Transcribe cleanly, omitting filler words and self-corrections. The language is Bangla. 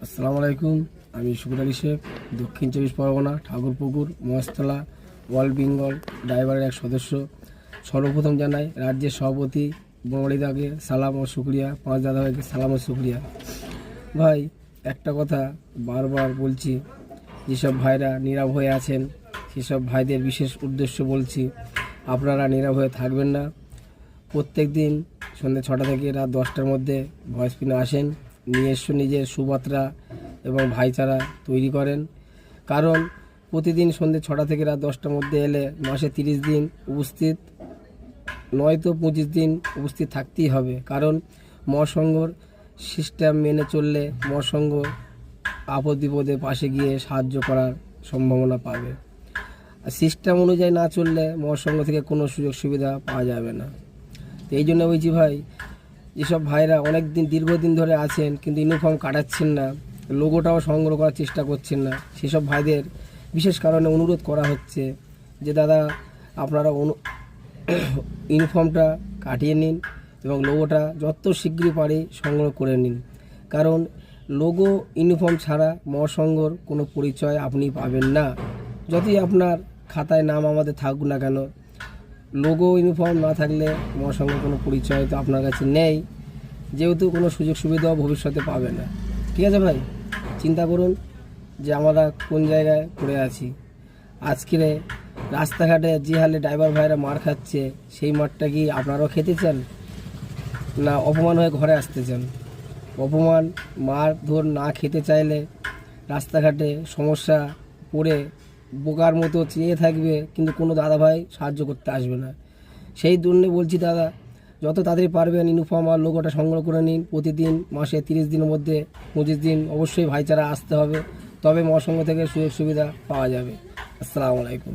আসসালামু আলাইকুম। আমি শুকুর আলী শেখ, দক্ষিণ চব্বিশ পরগনা, ঠাকুরপুকুর, মহেশতলা, ওয়াল বেঙ্গল ড্রাইভারের এক সদস্য। সর্বপ্রথম জানাই রাজ্যের সভাপতি বঙ্গলিদাকে সালাম ও শুক্রিয়া, পাঁচ দাদাভাইকে সালাম ও শুক্রিয়া। ভাই, একটা কথা বারবার বলছি, যেসব ভাইরা নীরব হয়ে আছেন সেসব ভাইদের বিশেষ উদ্দেশ্য বলছি, আপনারা নীরব হয়ে থাকবেন না। প্রত্যেক দিন সন্ধ্যে 6টা থেকে রাত 10টার মধ্যে ভয়েস পিনে আসেন, নিজস্ব নিজের সুবার্তা এবং ভাইচারা তৈরি করেন। কারণ প্রতিদিন সন্ধ্যে 6টা থেকে রাত 10টার মধ্যে এলে মাসে 30 দিন উপস্থিত, নয়তো 25 দিন উপস্থিত থাকতেই হবে। কারণ মহাসংঘর সিস্টেম মেনে চললে মহাসংঘ আপদ বিপদে পাশে গিয়ে সাহায্য করার সম্ভাবনা পাবে। আর সিস্টেম অনুযায়ী না চললে মহাসংঘ থেকে কোনো সুযোগ সুবিধা পাওয়া যাবে না। তো এই জন্য বলছি ভাই, যেসব ভাইরা অনেক দিন দীর্ঘদিন ধরে আছেন কিন্তু ইউনিফর্ম কাটাচ্ছেন না, লোগোটাও সংগ্রহ করার চেষ্টা করছেন না, সেসব ভাইদের বিশেষ কারণে অনুরোধ করা হচ্ছে যে দাদা, আপনারা ইউনিফর্মটা কাটিয়ে নিন এবং লোগোটা যত শীঘ্রই পারে সংগ্রহ করে নিন। কারণ লোগো ইউনিফর্ম ছাড়া মহাসংঘর কোনো পরিচয় আপনি পাবেন না। যতই আপনার খাতায় নাম আমাদের থাকুক না কেন, লোগো ইউনিফর্ম না থাকলে মহাসংঘের কোনো পরিচয় তো আপনার কাছে নেই, যেহেতু কোনো সুযোগ সুবিধাও ভবিষ্যতে পাবে না। ঠিক আছে ভাই, চিন্তা করুন যে আমরা কোন জায়গায় পড়ে আছি। আজকের রাস্তাঘাটে যে হালে ড্রাইভার ভাইরা মার খাচ্ছে, সেই মারটা কি আপনারাও খেতে চান, না অপমান হয়ে ঘরে আসতে চান? অপমান মার ধর না খেতে চাইলে রাস্তাঘাটে সমস্যা পড়ে বোকার মতো চেয়ে থাকবে, কিন্তু কোনো দাদাভাই সাহায্য করতে আসবে না। সেই জন্য বলছি দাদা, যত তাড়াতাড়ি পারবেন ইউনিফর্ম আর লোগোটা সংগ্রহ করে নিন। প্রতিদিন মাসে 30 দিনের মধ্যে 25 দিন অবশ্যই ভাইচারা আসতে হবে, তবে মহাসংঘ থেকে সুযোগ সুবিধা পাওয়া যাবে। আসসালামু আলাইকুম।